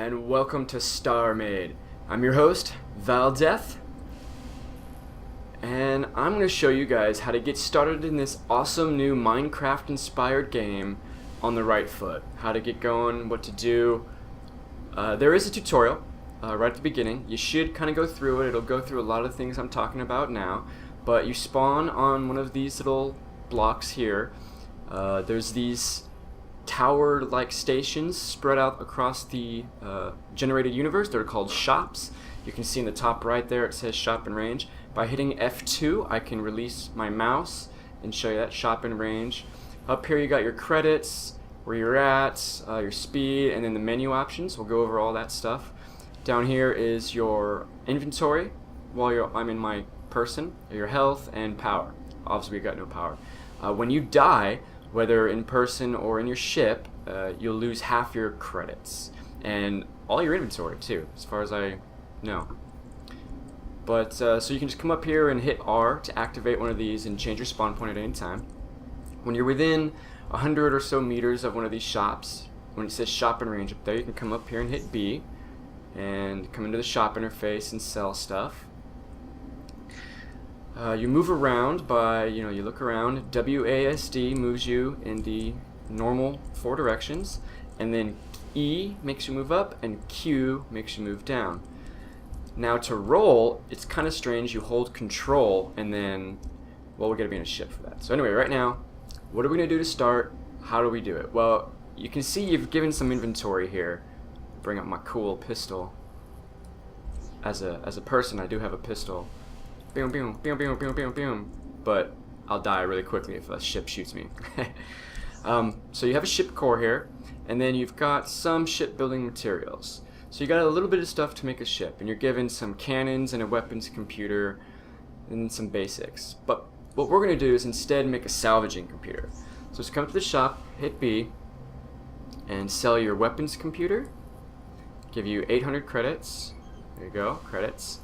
and welcome to Starmade. I'm your host, Vaal, and I'm going to show you guys how to get started in this awesome new Minecraft-inspired game on the right foot. How to get going, what to do. There is a tutorial right at the beginning. You should kind of go through it. It'll go through a lot of things I'm talking about now. But you spawn on one of these little blocks here. There's these tower-like stations spread out across the generated universe. They're called shops. You can see in the top right there it says shop in range. By hitting F2 I can release my mouse and show you that shop in range. Up here you got your credits, where you're at, your speed, and then the menu options. We'll go over all that stuff. Down here is your inventory while I'm in my person, your health, and power. Obviously we got no power. When you die, whether in person or in your ship, you'll lose half your credits and all your inventory too, as far as I know. But so you can just come up here and hit R to activate one of these and change your spawn point at any time. When you're within 100 or so meters of one of these shops, when it says shop in range up there, you can come up here and hit B and come into the shop interface and sell stuff. You move around by, you look around. WASD moves you in the normal 4 directions, and then E makes you move up, and Q makes you move down. Now to roll, it's kind of strange. You hold control, and then, well, we're going to be in a ship for that. So anyway, right now, what are we going to do to start? How do we do it? Well, you can see you've given some inventory here. Bring up my cool pistol. As a person, I do have a pistol. Boom, boom, boom, boom, boom, boom, boom. But I'll die really quickly if a ship shoots me. So you have a ship core here, and then you've got some shipbuilding materials. So you got a little bit of stuff to make a ship, and you're given some cannons and a weapons computer and some basics. But what we're going to do is instead make a salvaging computer. So just come to the shop, hit B, and sell your weapons computer. Give you 800 credits. There you go, credits.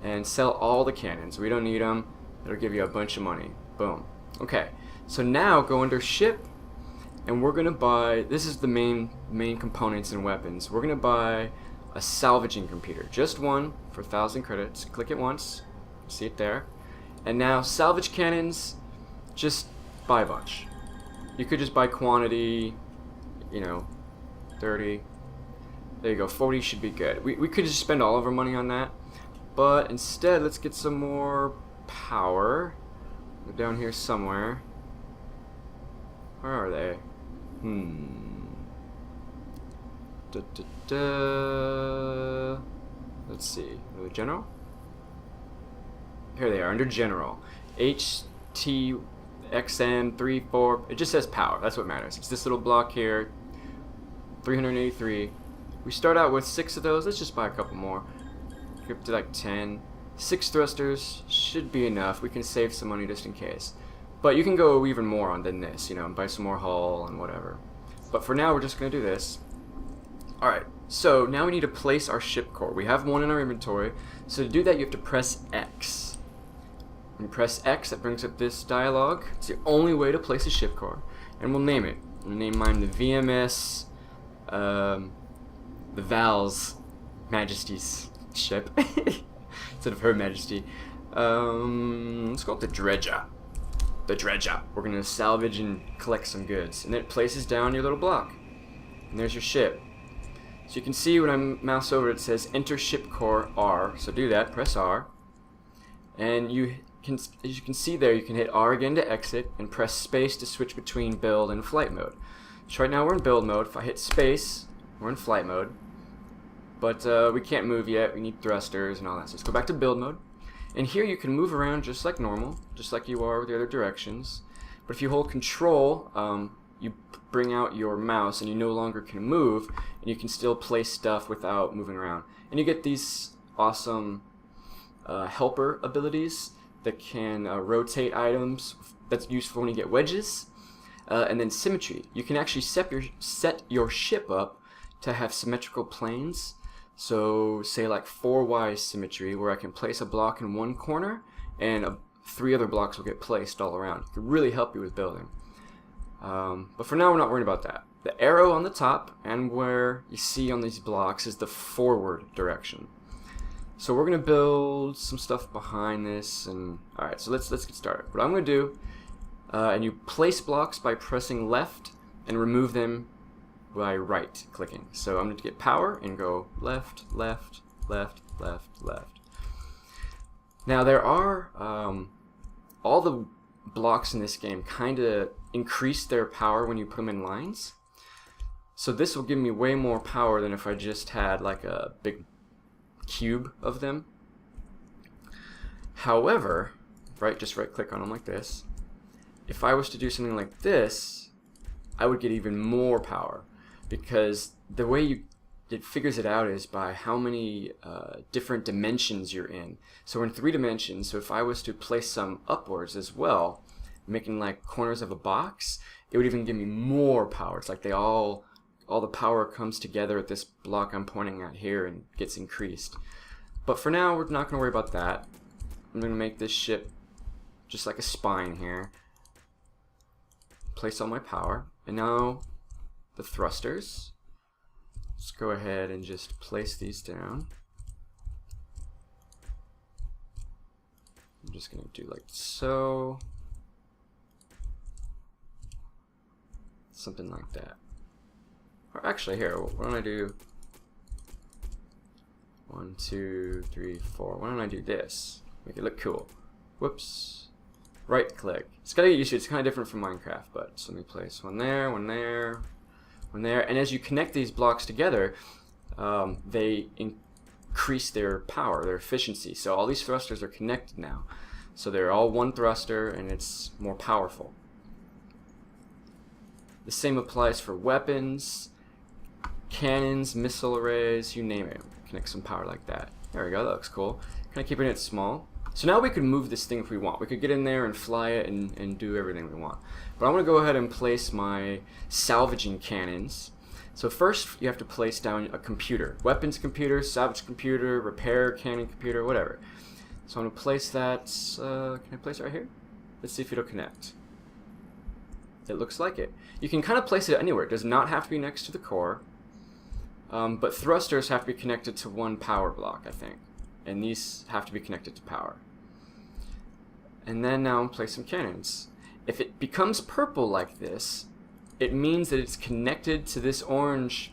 And sell all the cannons. We don't need them. It'll give you a bunch of money. Boom. Okay, so now go under ship, and we're gonna buy, this is the main components and weapons. We're gonna buy a salvaging computer, just one for 1,000 credits. Click it once, see it there. And now salvage cannons, just buy a bunch. You could just buy quantity, 30. There you go, 40 should be good. We could just spend all of our money on that. But instead, let's get some more power. We're down here somewhere. Where are they? Let's see. Are they general? Here they are, under general. HTXN34. It just says power. That's what matters. It's this little block here. 383. We start out with 6 of those. Let's just buy a couple more. Up to like 10. 6 thrusters should be enough. We can save some money just in case. But you can go even more than this, and buy some more hull and whatever. But for now, we're just going to do this. Alright, so now we need to place our ship core. We have one in our inventory. So to do that, you have to press X. When you press X, that brings up this dialog. It's the only way to place a ship core. And we'll name it. I'm going to name mine the VMS, the Vaal's Majesty's ship instead of Her Majesty. Let's call it the Dredger. The Dredger. We're gonna salvage and collect some goods, and then it places down your little block, and there's your ship. So you can see when I mouse over it says enter ship core R. So do that. Press R, and as you can see there, you can hit R again to exit, and press space to switch between build and flight mode. So right now we're in build mode. If I hit space, we're in flight mode. But we can't move yet. We need thrusters and all that. So let's go back to build mode. And here you can move around just like normal, just like you are with the other directions. But if you hold control, you bring out your mouse and you no longer can move, and you can still place stuff without moving around. And you get these awesome helper abilities that can rotate items. That's useful when you get wedges. And then symmetry. You can actually set your ship up to have symmetrical planes. So say like 4Y symmetry, where I can place a block in one corner and 3 other blocks will get placed all around. It can really help you with building. But for now we're not worried about that. The arrow on the top and where you see on these blocks is the forward direction. So we're gonna build some stuff behind this, and all right. So let's get started. What I'm gonna do, and you place blocks by pressing left and remove them by right clicking. So I'm going to get power and go left, left, left, left, left. Now there are all the blocks in this game kind of increase their power when you put them in lines. So this will give me way more power than if I just had like a big cube of them. However, just right click on them like this. If I was to do something like this, I would get even more power, because the way it figures it out is by how many different dimensions you're in. So we're in 3 dimensions, so if I was to place some upwards as well, making like corners of a box, it would even give me more power. It's like they all the power comes together at this block I'm pointing at here and gets increased. But for now, we're not going to worry about that. I'm going to make this ship just like a spine here. Place all my power, and now the thrusters. Let's go ahead and just place these down. I'm just gonna do like so, something like that. Or actually, here, why don't I do 1, 2, 3, 4? Why don't I do this? Make it look cool. Whoops. Right click. It's gotta get used to it. It's kind of different from Minecraft, but so let me place one there, one there, one there. And as you connect these blocks together, they increase their power, their efficiency. So all these thrusters are connected now. So they're all one thruster, and it's more powerful. The same applies for weapons, cannons, missile arrays, you name it. Connect some power like that. There we go. That looks cool. Kind of keeping it small. So now we can move this thing if we want. We could get in there and fly it and do everything we want. But I'm going to go ahead and place my salvaging cannons. So first you have to place down a computer. Weapons computer, salvage computer, repair cannon computer, whatever. So I'm going to place that, can I place it right here? Let's see if it'll connect. It looks like it. You can kind of place it anywhere. It does not have to be next to the core. But thrusters have to be connected to one power block, I think. And these have to be connected to power. And then now place some cannons. If it becomes purple like this, it means that it's connected to this orange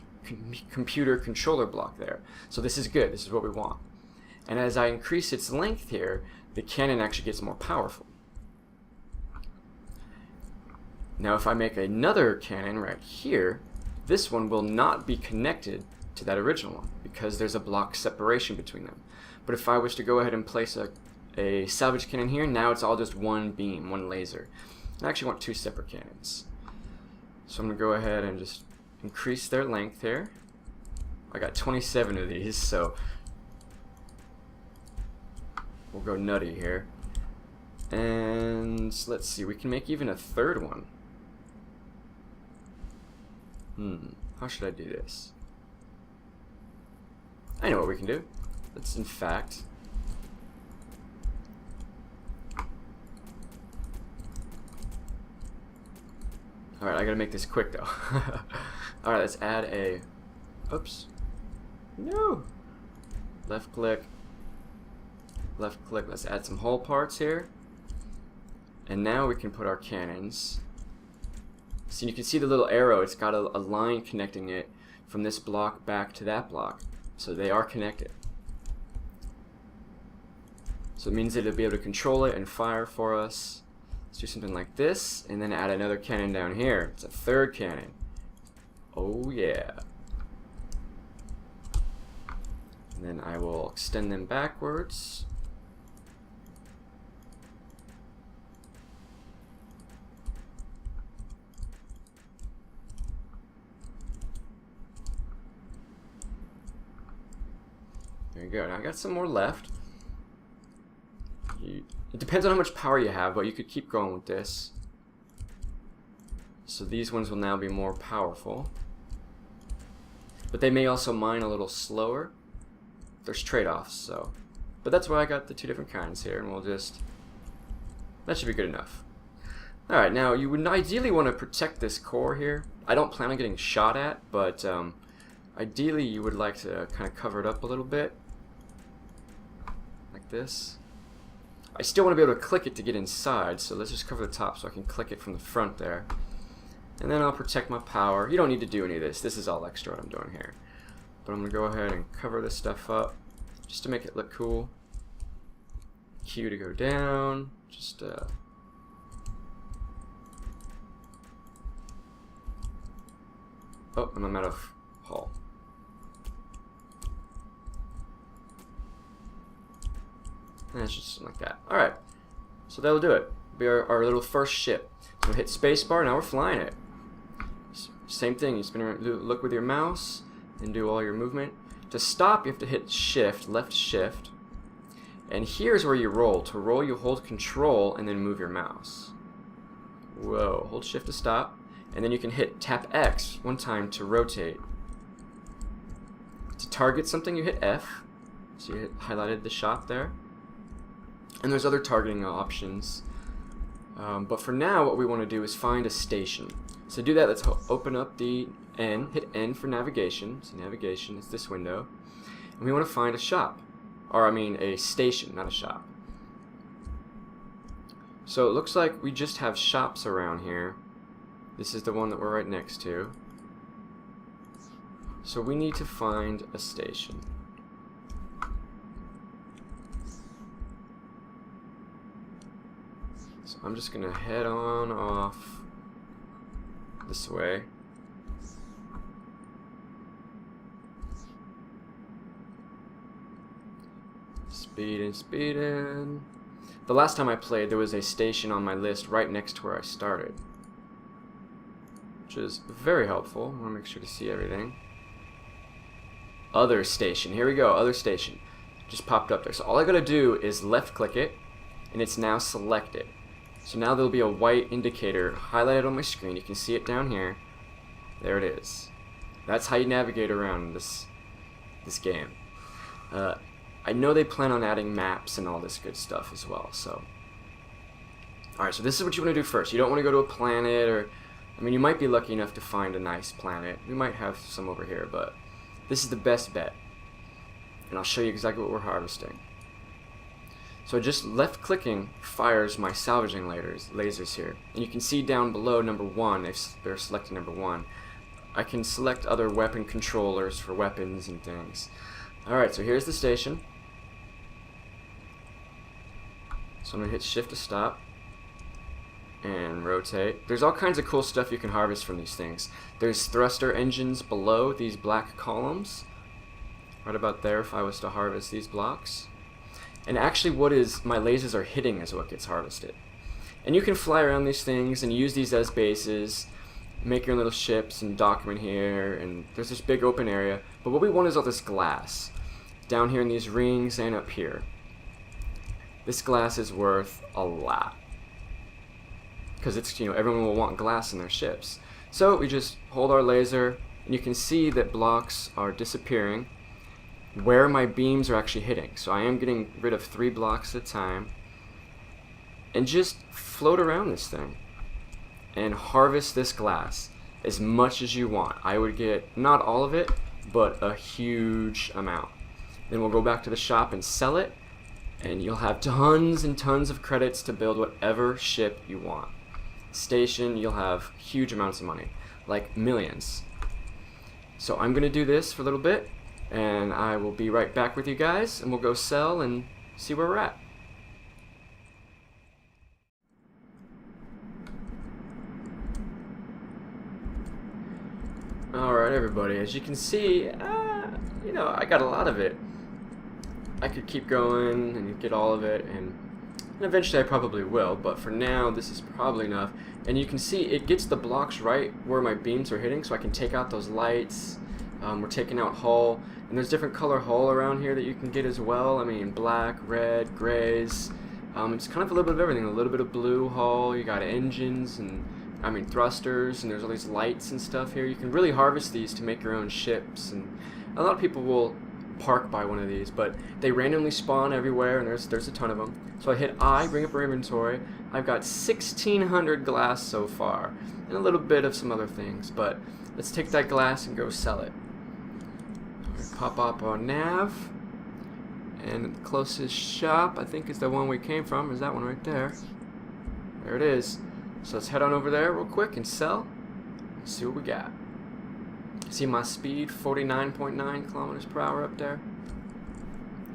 computer controller block there. So this is good. This is what we want. And as I increase its length here, the cannon actually gets more powerful. Now if I make another cannon right here, this one will not be connected to that original one because there's a block separation between them. But if I was to go ahead and place a salvage cannon here, now it's all just one beam, one laser. I actually want 2 separate cannons. So I'm going to go ahead and just increase their length here. I got 27 of these, so we'll go nutty here. And let's see, we can make even a 3rd one. How should I do this? I know what we can do. Let's in fact alright, I gotta make this quick though. Alright, let's add a oops. No! Left click. Left click. Let's add some hull parts here. And now we can put our cannons. So you can see the little arrow, it's got a line connecting it from this block back to that block. So they are connected. So it means that it'll be able to control it and fire for us. Let's do something like this, and then add another cannon down here. It's a 3rd cannon. Oh yeah. And then I will extend them backwards. There you go. Now I got some more left. It depends on how much power you have, but you could keep going with this. So these ones will now be more powerful. But they may also mine a little slower. There's trade-offs, so. But that's why I got the 2 different kinds here, and we'll just. That should be good enough. Alright, now you would ideally want to protect this core here. I don't plan on getting shot at, but ideally you would like to kind of cover it up a little bit, like this. I still want to be able to click it to get inside, so let's just cover the top so I can click it from the front there. And then I'll protect my power. You don't need to do any of this. This is all extra what I'm doing here. But I'm going to go ahead and cover this stuff up just to make it look cool. Q to go down. Just oh, and I'm out of hull. And it's just like that. Alright, so that'll do it. Be our little first ship. So we'll hit spacebar, now we're flying it. Same thing, you spin around, look with your mouse, and do all your movement. To stop, you have to hit shift, left shift. And here's where you roll. To roll, you hold control and then move your mouse. Whoa, hold shift to stop. And then you can hit tap X one time to rotate. To target something, you hit F. So you highlighted the shot there. And there's other targeting options. But for now, what we want to do is find a station. So to do that, let's open up the N, hit N for navigation. So navigation is this window. And we want to find a shop. Or I mean a station, not a shop. So it looks like we just have shops around here. This is the one that we're right next to. So we need to find a station. So I'm just going to head on off this way. Speeding, speeding. The last time I played, there was a station on my list right next to where I started, which is very helpful. I want to make sure to see everything. Other station. Here we go. Other station. Just popped up there. So all I gotta do is left click it, and it's now selected. So now there'll be a white indicator highlighted on my screen. You can see it down here. There it is. That's how you navigate around this game. I know they plan on adding maps and all this good stuff as well. So, all right. So this is what you want to do first. You don't want to go to a planet, or I mean, you might be lucky enough to find a nice planet. We might have some over here, but this is the best bet. And I'll show you exactly what we're harvesting. So just left clicking fires my salvaging lasers here. And you can see down below number 1, they're selecting number 1. I can select other weapon controllers for weapons and things. Alright, so here's the station. So I'm going to hit shift to stop. And rotate. There's all kinds of cool stuff you can harvest from these things. There's thruster engines below these black columns. Right about there if I was to harvest these blocks. And actually what is my lasers are hitting is what gets harvested. And you can fly around these things and use these as bases, make your little ships and dock them in here, and there's this big open area. But what we want is all this glass down here in these rings and up here. This glass is worth a lot, because it's, you know, everyone will want glass in their ships. So we just hold our laser, and you can see that blocks are disappearing where my beams are actually hitting. So I am getting rid of 3 blocks at a time, and just float around this thing and harvest this glass as much as you want. I would get not all of it, but a huge amount. Then we'll go back to the shop and sell it, and you'll have tons and tons of credits to build whatever ship you want. Station, you'll have huge amounts of money, like millions. So I'm gonna do this for a little bit, and I will be right back with you guys, and we'll go sell and see where we're at. Alright everybody, as you can see, you know, I got a lot of it. I could keep going and get all of it, and eventually I probably will, but for now this is probably enough. And you can see it gets the blocks right where my beams are hitting, so I can take out those lights. We're taking out hull, and there's different color hull around here that you can get as well. I mean, black, red, grays. It's kind of a little bit of everything. A little bit of blue hull. You got engines and I mean thrusters, and there's all these lights and stuff here. You can really harvest these to make your own ships, and a lot of people will park by one of these, but they randomly spawn everywhere, and there's a ton of them. So I hit I, bring up our inventory. I've got 1,600 glass so far, and a little bit of some other things, but let's take that glass and go sell it. Pop up our nav, and the closest shop I think is the one we came from. Is that one right there? There it is. So let's head on over there real quick and sell. See what we got. See my speed, 49.9 kilometers per hour up there.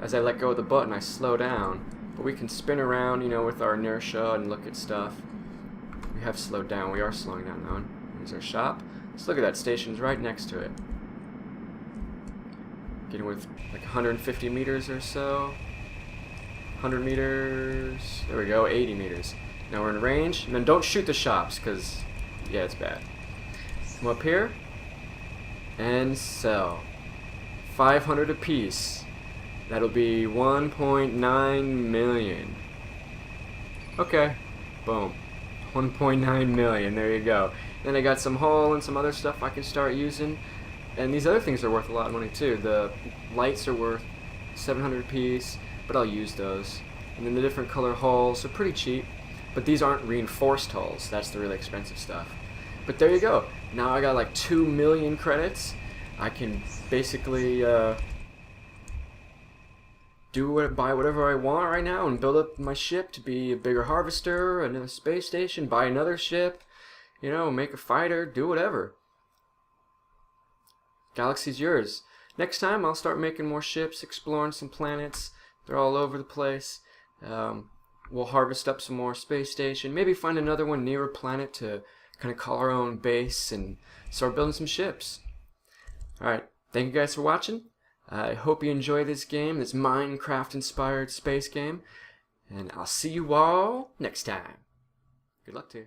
As I let go of the button, I slow down. But we can spin around, you know, with our inertia and look at stuff. We have slowed down. We are slowing down now. Here's our shop. Let's look at that. Station's right next to it. Getting with like 150 meters or so. 100 meters. There we go. 80 meters. Now we're in range. And then don't shoot the shops, because, yeah, it's bad. Come up here. And sell. 500 apiece. That'll be 1.9 million. Okay. Boom. 1.9 million. There you go. Then I got some hull and some other stuff I can start using. And these other things are worth a lot of money too. The lights are worth 700 apiece, but I'll use those. And then the different color hulls are pretty cheap. But these aren't reinforced hulls. That's the really expensive stuff. But there you go. Now I got like 2 million credits. I can basically buy whatever I want right now and build up my ship to be a bigger harvester, another space station, buy another ship, you know, make a fighter, do whatever. Galaxy's yours. Next time I'll start making more ships, exploring some planets. They're all over the place. We'll harvest up some more space station, maybe find another one near a planet to kind of call our own base and start building some ships. Alright, thank you guys for watching. I hope you enjoy this game, this Minecraft-inspired space game. And I'll see you all next time. Good luck to you.